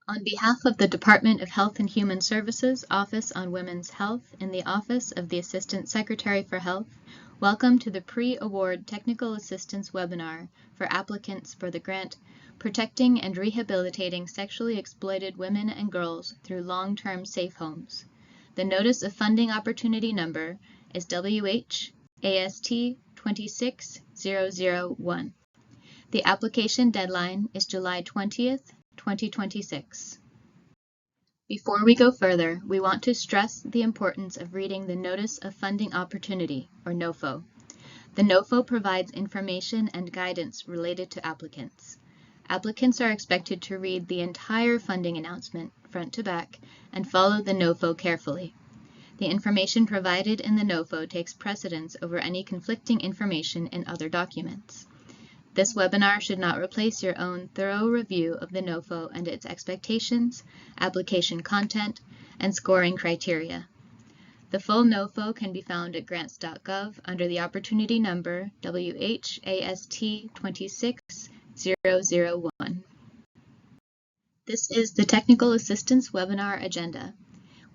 On behalf of the Department of Health and Human Services Office on Women's Health in the Office of the Assistant Secretary for Health, welcome to the Pre-Award Technical Assistance webinar for applicants for the grant Protecting and Rehabilitating Sexually Exploited Women and Girls Through Long-Term Safe Homes. The Notice of Funding Opportunity number is WH-AST-26-001. The application deadline is July 20th, 2026. Before we go further, we want to stress the importance of reading the Notice of Funding Opportunity, or NOFO. The NOFO provides information and guidance related to applicants. Applicants are expected to read the entire funding announcement, front to back, and follow the NOFO carefully. The information provided in the NOFO takes precedence over any conflicting information in other documents. This webinar should not replace your own thorough review of the NOFO and its expectations, application content, and scoring criteria. The full NOFO can be found at grants.gov under the opportunity number WH-AST-26-001. This is the Technical Assistance webinar agenda.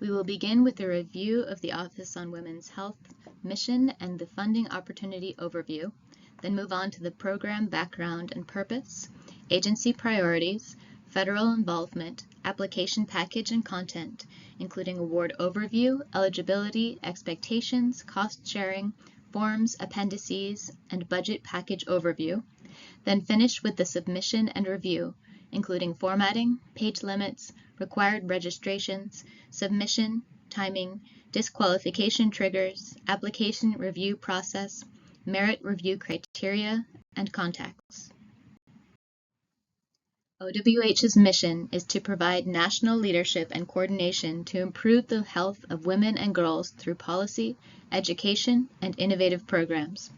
We will begin with a review of the Office on Women's Health mission and the funding opportunity overview, then move on to the program background and purpose, agency priorities, federal involvement, application package and content, including award overview, eligibility, expectations, cost sharing, forms, appendices, and budget package overview, then finish with the submission and review, including formatting, page limits, required registrations, submission, timing, disqualification triggers, application review process, merit review criteria, and contacts. OWH's mission is to provide national leadership and coordination to improve the health of women and girls through policy, education, and innovative programs.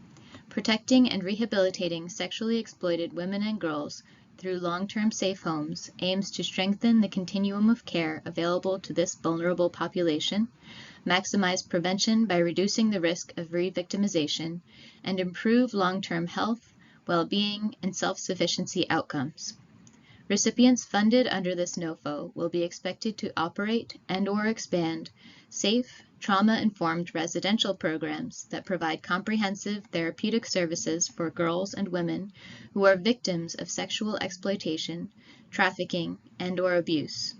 Protecting and rehabilitating sexually exploited women and girls through long-term safe homes aims to strengthen the continuum of care available to this vulnerable population, maximize prevention by reducing the risk of re-victimization, and improve long-term health, well-being, and self-sufficiency outcomes. Recipients funded under this NOFO will be expected to operate and/or expand safe, trauma-informed residential programs that provide comprehensive therapeutic services for girls and women who are victims of sexual exploitation, trafficking, and/or abuse.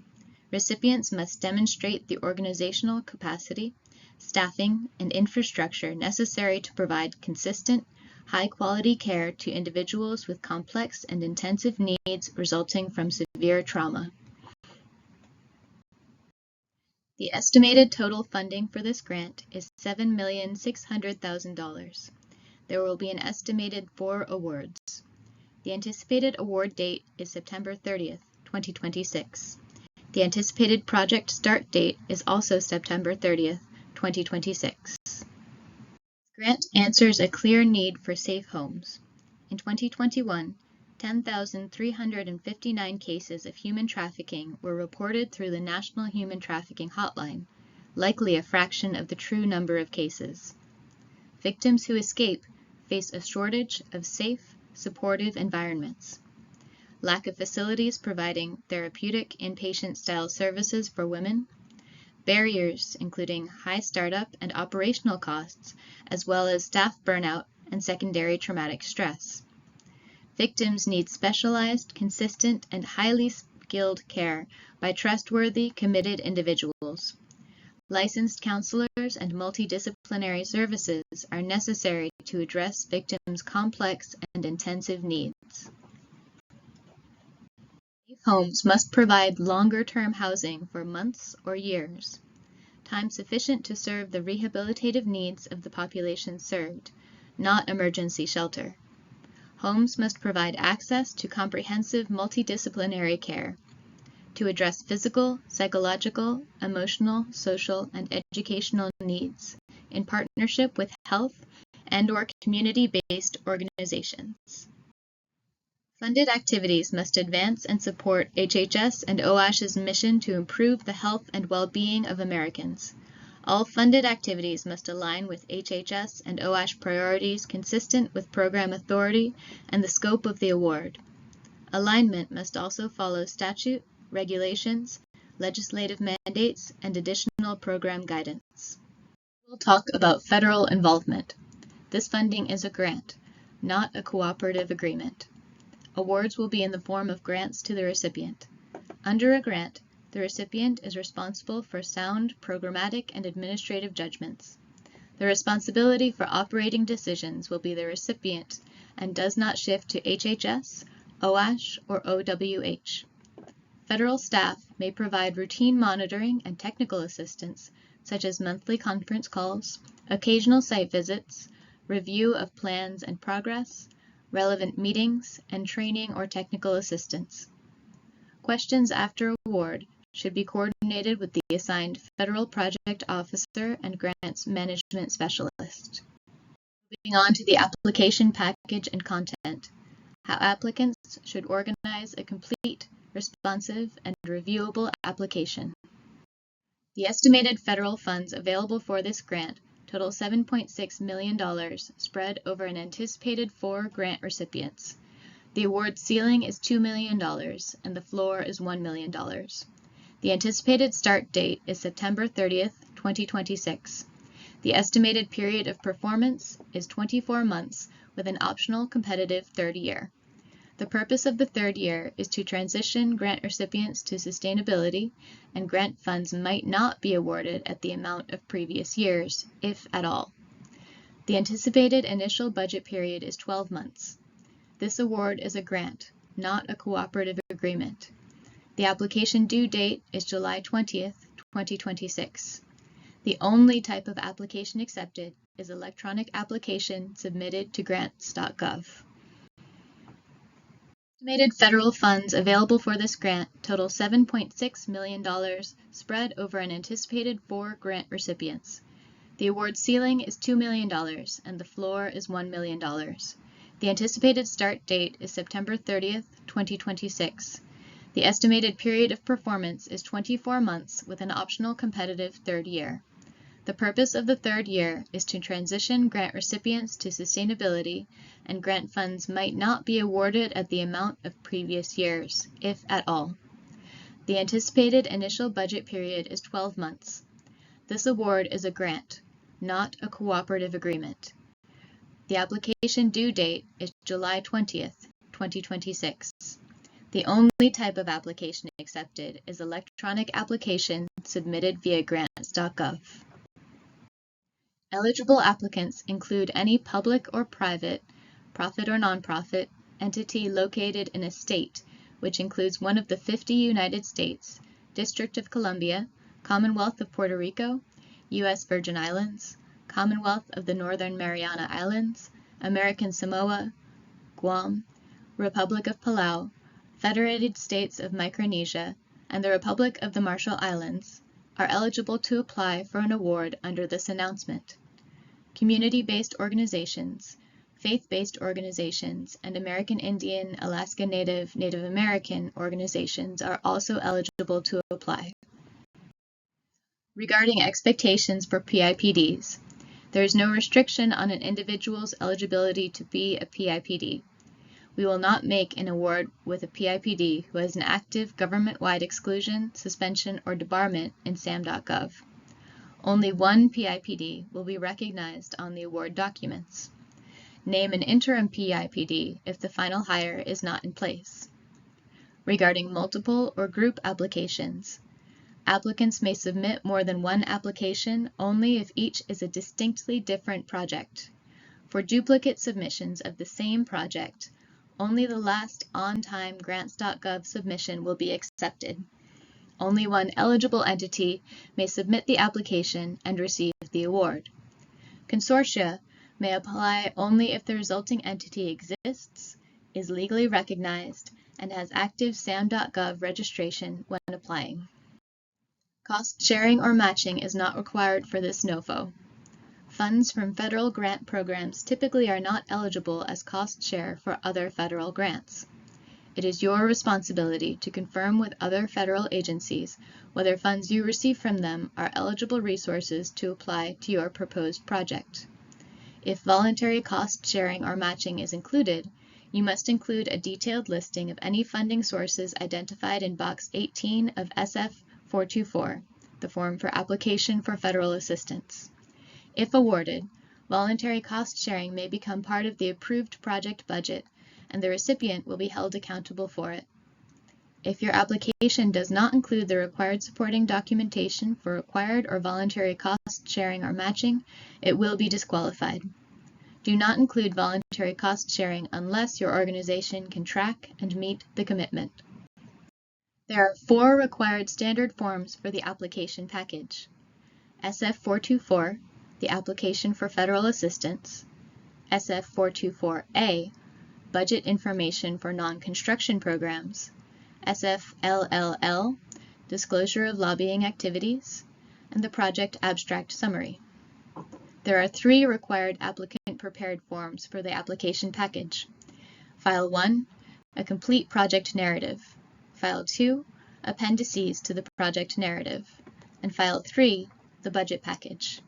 Recipients must demonstrate the organizational capacity, staffing, and infrastructure necessary to provide consistent, high-quality care to individuals with complex and intensive needs resulting from severe trauma. The estimated total funding for this grant is $7,600,000. There will be an estimated 4 awards. The anticipated award date is September 30th, 2026. The anticipated project start date is also September 30th, 2026. This grant answers a clear need for safe homes. In 2021, 10,359 cases of human trafficking were reported through the National Human Trafficking Hotline, likely a fraction of the true number of cases. Victims who escape face a shortage of safe, supportive environments. Lack of facilities providing therapeutic inpatient-style services for women, barriers including high startup and operational costs, as well as staff burnout and secondary traumatic stress. Victims need specialized, consistent, and highly skilled care by trustworthy, committed individuals. Licensed counselors and multidisciplinary services are necessary to address victims' complex and intensive needs. Homes must provide longer-term housing for months or years, time sufficient to serve the rehabilitative needs of the population served, not emergency shelter. Homes must provide access to comprehensive multidisciplinary care to address physical, psychological, emotional, social, and educational needs in partnership with health and/or community-based organizations. Funded activities must advance and support HHS and OASH's mission to improve the health and well-being of Americans. All funded activities must align with HHS and OASH priorities consistent with program authority and the scope of the award. Alignment must also follow statute, regulations, legislative mandates, and additional program guidance. We'll talk about federal involvement. This funding is a grant, not a cooperative agreement. Awards will be in the form of grants to the recipient. Under a grant, the recipient is responsible for sound programmatic and administrative judgments. The responsibility for operating decisions will be the recipient and does not shift to HHS, OASH, or OWH. Federal staff may provide routine monitoring and technical assistance, such as monthly conference calls, occasional site visits, review of plans and progress, relevant meetings, and training or technical assistance. Questions after award should be coordinated with the assigned federal project officer and grants management specialist. Moving on to the application package and content. How applicants should organize a complete, responsive, and reviewable application. The estimated federal funds available for this grant total $7.6 million spread over an anticipated 4 grant recipients. The award ceiling is $2 million and the floor is $1 million. The anticipated start date is September 30th, 2026. The estimated period of performance is 24 months with an optional competitive third year. The purpose of the third year is to transition grant recipients to sustainability, and grant funds might not be awarded at the amount of previous years, if at all. The anticipated initial budget period is 12 months. This award is a grant, not a cooperative agreement. The application due date is July 20th, 2026. The only type of application accepted is electronic application submitted to grants.gov. Estimated federal funds available for this grant total $7.6 million spread over an anticipated 4 grant recipients. The award ceiling is $2 million and the floor is $1 million. The anticipated start date is September 30th, 2026. The estimated period of performance is 24 months with an optional competitive third year. The purpose of the third year is to transition grant recipients to sustainability, and grant funds might not be awarded at the amount of previous years, if at all. The anticipated initial budget period is 12 months. This award is a grant, not a cooperative agreement. The application due date is July 20th, 2026. The only type of application accepted is electronic application submitted via grants.gov. Eligible applicants include any public or private, profit or nonprofit, entity located in a state, which includes one of the 50 United States, District of Columbia, Commonwealth of Puerto Rico, U.S. Virgin Islands, Commonwealth of the Northern Mariana Islands, American Samoa, Guam, Republic of Palau, Federated States of Micronesia, and the Republic of the Marshall Islands, are eligible to apply for an award under this announcement. Community-based organizations, faith-based organizations, and American Indian, Alaska Native, Native American organizations are also eligible to apply. Regarding expectations for PIPDs, there is no restriction on an individual's eligibility to be a PIPD. We will not make an award with a PIPD who has an active government-wide exclusion, suspension, or debarment in SAM.gov. Only one PIPD will be recognized on the award documents. Name an interim PIPD if the final hire is not in place. Regarding multiple or group applications, applicants may submit more than one application only if each is a distinctly different project. For duplicate submissions of the same project, only the last on-time grants.gov submission will be accepted. Only one eligible entity may submit the application and receive the award. Consortia may apply only if the resulting entity exists, is legally recognized, and has active SAM.gov registration when applying. Cost sharing or matching is not required for this NOFO. Funds from federal grant programs typically are not eligible as cost share for other federal grants. It is your responsibility to confirm with other federal agencies whether funds you receive from them are eligible resources to apply to your proposed project. If voluntary cost sharing or matching is included, You must include a detailed listing of any funding sources identified in Box 18 of SF 424, the form for application for federal assistance. If awarded, voluntary cost sharing may become part of the approved project budget, and the recipient will be held accountable for it. If your application does not include the required supporting documentation for required or voluntary cost sharing or matching, it will be disqualified. Do not include voluntary cost sharing unless your organization can track and meet the commitment. There are 4 required standard forms for the application package: SF 424, the application for federal assistance; SF 424A, budget information for non-construction programs; SF LLL, disclosure of lobbying activities; and the project abstract summary. There are 3 required applicant-prepared forms for the application package: File 1, a complete project narrative; File 2, appendices to the project narrative; and File 3, the budget package.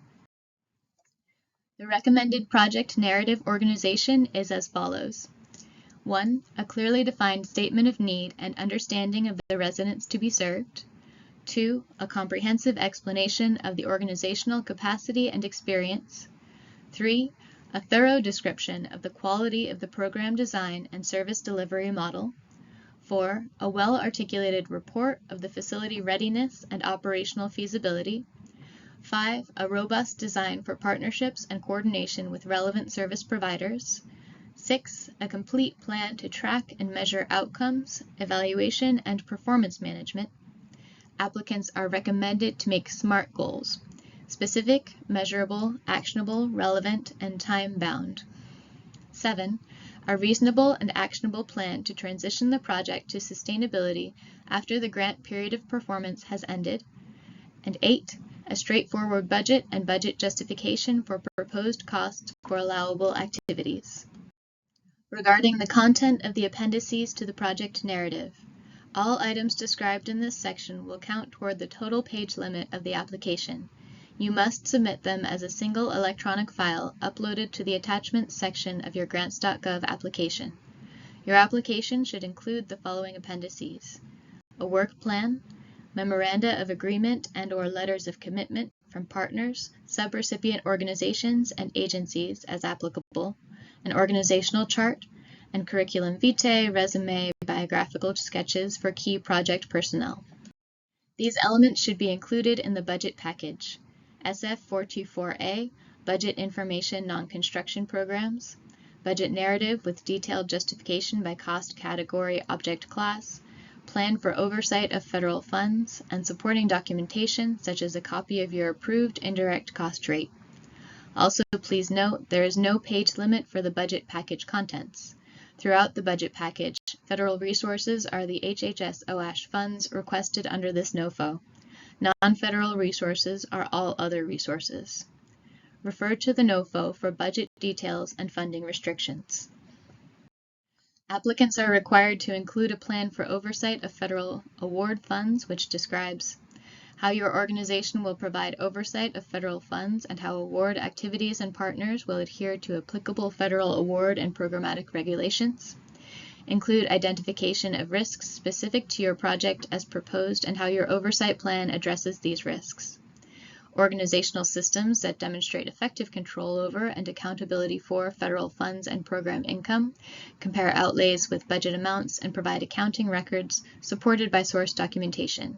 The recommended project narrative organization is as follows. 1. A clearly defined statement of need and understanding of the residents to be served. 2. A comprehensive explanation of the organizational capacity and experience. 3. A thorough description of the quality of the program design and service delivery model. 4. A well-articulated report of the facility readiness and operational feasibility. 5. A robust design for partnerships and coordination with relevant service providers. 6. A complete plan to track and measure outcomes, evaluation, and performance management. Applicants are recommended to make SMART goals: specific, measurable, actionable, relevant, and time-bound. 7. A reasonable and actionable plan to transition the project to sustainability after the grant period of performance has ended. And 8. A straightforward budget and budget justification for proposed costs for allowable activities. Regarding the content of the appendices to the project narrative, all items described in this section will count toward the total page limit of the application. You must submit them as a single electronic file uploaded to the attachments section of your grants.gov application. Your application should include the following appendices: a work plan, memoranda of agreement and/or letters of commitment from partners, subrecipient organizations, and agencies as applicable, an organizational chart, and curriculum vitae, resume, biographical sketches for key project personnel. These elements should be included in the budget package: SF 424A, budget information non-construction programs; budget narrative with detailed justification by cost category object class; plan for oversight of federal funds, and supporting documentation such as a copy of your approved indirect cost rate. Also, please note there is no page limit for the budget package contents. Throughout the budget package, federal resources are the HHS OASH funds requested under this NOFO. Non-federal resources are all other resources. Refer to the NOFO for budget details and funding restrictions. Applicants are required to include a plan for oversight of federal award funds, which describes how your organization will provide oversight of federal funds and how award activities and partners will adhere to applicable federal award and programmatic regulations. Include identification of risks specific to your project as proposed and how your oversight plan addresses these risks. Organizational systems that demonstrate effective control over and accountability for federal funds and program income, compare outlays with budget amounts, and provide accounting records supported by source documentation.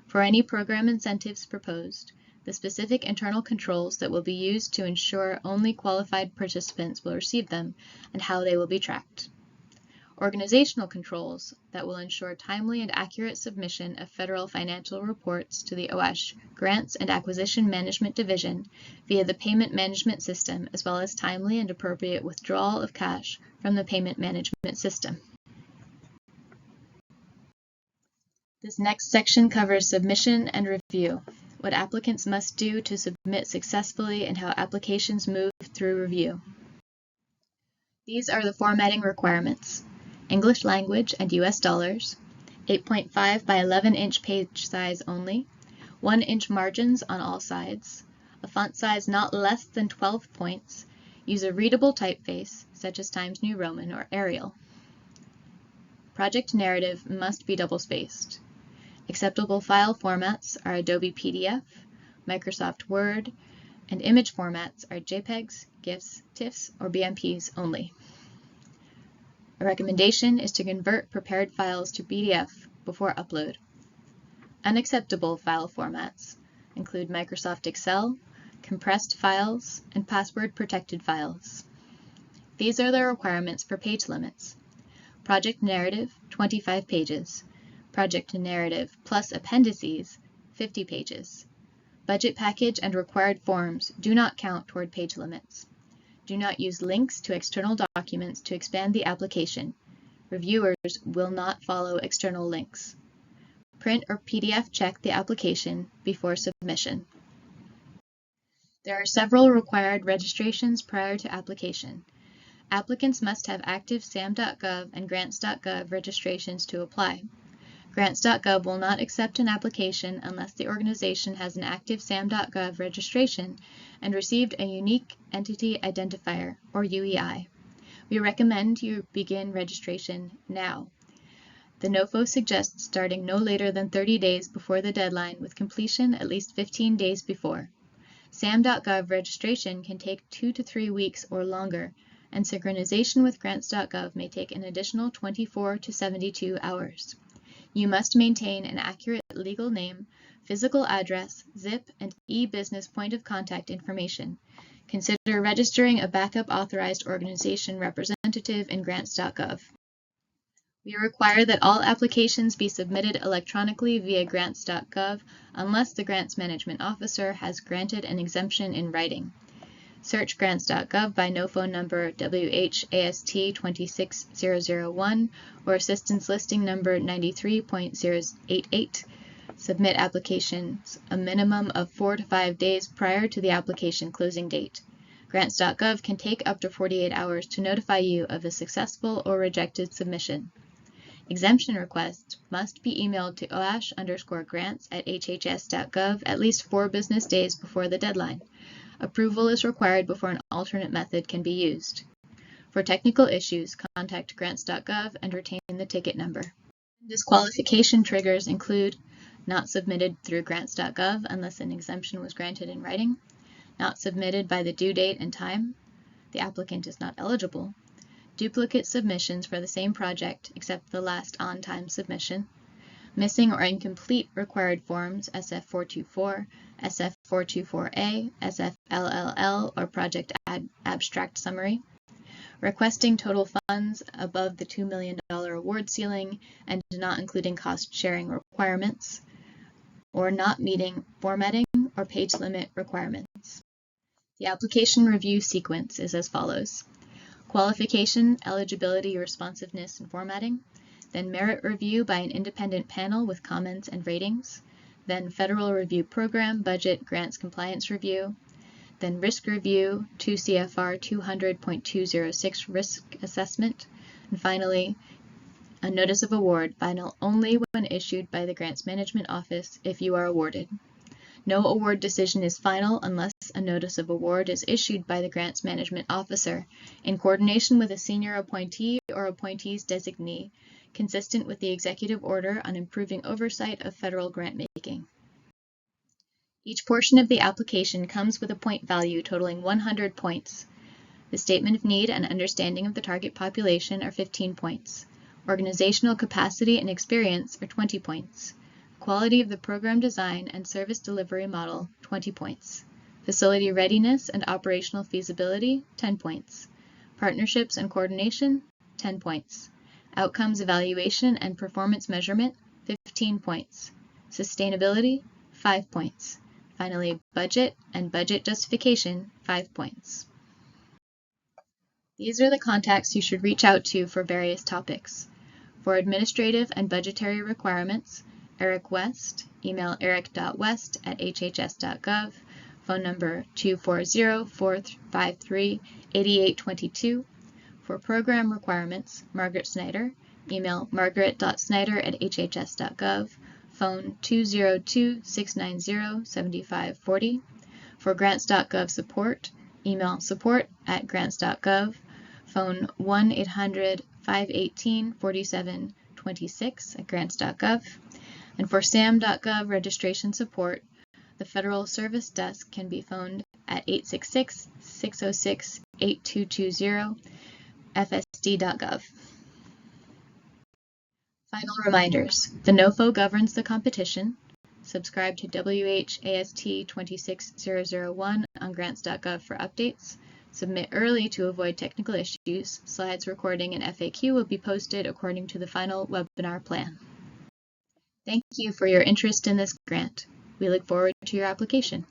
For any program incentives proposed, the specific internal controls that will be used to ensure only qualified participants will receive them, and how they will be tracked. Organizational controls that will ensure timely and accurate submission of federal financial reports to the OASH Grants and Acquisition Management Division via the payment management system, as well as timely and appropriate withdrawal of cash from the payment management system. This next section covers submission and review, what applicants must do to submit successfully, and how applications move through review. These are the formatting requirements: English language and US dollars, 8.5 by 11-inch page size only, 1-inch margins on all sides, a font size not less than 12 points, use a readable typeface such as Times New Roman or Arial. Project narrative must be double-spaced. Acceptable file formats are Adobe PDF, Microsoft Word, and image formats are JPEGs, GIFs, TIFFs, or BMPs only. A recommendation is to convert prepared files to PDF before upload. Unacceptable file formats include Microsoft Excel, compressed files, and password-protected files. These are the requirements for page limits. Project narrative, 25 pages. Project narrative plus appendices, 50 pages. Budget package and required forms do not count toward page limits. Do not use links to external documents to expand the application. Reviewers will not follow external links. Print or PDF check the application before submission. There are several required registrations prior to application. Applicants must have active SAM.gov and Grants.gov registrations to apply. Grants.gov will not accept an application unless the organization has an active SAM.gov registration and received a Unique Entity Identifier, or UEI. We recommend you begin registration now. The NOFO suggests starting no later than 30 days before the deadline, with completion at least 15 days before. SAM.gov registration can take 2 to 3 weeks or longer, and synchronization with Grants.gov may take an additional 24 to 72 hours. You must maintain an accurate legal name, physical address, zip, and e-business point of contact information. Consider registering a backup authorized organization representative in Grants.gov. We require that all applications be submitted electronically via Grants.gov unless the Grants Management Officer has granted an exemption in writing. Search Grants.gov by NOFO number WH-AST-26-001 or assistance listing number 93.088. Submit applications a minimum of 4 to 5 days prior to the application closing date. Grants.gov can take up to 48 hours to notify you of a successful or rejected submission. Exemption requests must be emailed to oash_grants@hhs.gov at least 4 business days before the deadline. Approval is required before an alternate method can be used. For technical issues, contact grants.gov and retain the ticket number. Disqualification triggers include not submitted through grants.gov unless an exemption was granted in writing, not submitted by the due date and time, the applicant is not eligible, duplicate submissions for the same project except the last on-time submission, missing or incomplete required forms SF424, SF424A, SFLLL, or Project Abstract Summary, requesting total funds above the $2 million award ceiling and not including cost-sharing requirements, or not meeting formatting or page limit requirements. The application review sequence is as follows: qualification, eligibility, responsiveness, and formatting, then merit review by an independent panel with comments and ratings, then federal review program, budget, grants compliance review, then risk review, 2 CFR 200.206 risk assessment, and finally, a notice of award, final only when issued by the Grants Management Office if you are awarded. No award decision is final unless a notice of award is issued by the Grants Management Officer in coordination with a senior appointee or appointee's designee, consistent with the Executive Order on improving oversight of federal grant making. Each portion of the application comes with a point value totaling 100 points. The Statement of Need and Understanding of the Target Population are 15 points. Organizational Capacity and Experience are 20 points. Quality of the Program Design and Service Delivery Model, 20 points. Facility Readiness and Operational Feasibility, 10 points. Partnerships and Coordination, 10 points. Outcomes Evaluation and Performance Measurement, 15 points. Sustainability, 5 points. Finally, Budget and Budget Justification, 5 points. These are the contacts you should reach out to for various topics. For administrative and budgetary requirements, Eric West, email eric.west@hhs.gov, phone number 240-453-8822. For program requirements, Margaret Snyder, email margaret.snyder@hhs.gov, phone 202-690-7540. For grants.gov support, email support@grants.gov, phone 1-800-518-47 WH-AST-26 at grants.gov. And for SAM.gov registration support, the Federal Service Desk can be phoned at 866-606-8220, fsd.gov. Final reminders. The NOFO governs the competition. Subscribe to WH-AST-26-001 on grants.gov for updates. Submit early to avoid technical issues. Slides, recording, and FAQ will be posted according to the final webinar plan. Thank you for your interest in this grant. We look forward to your application.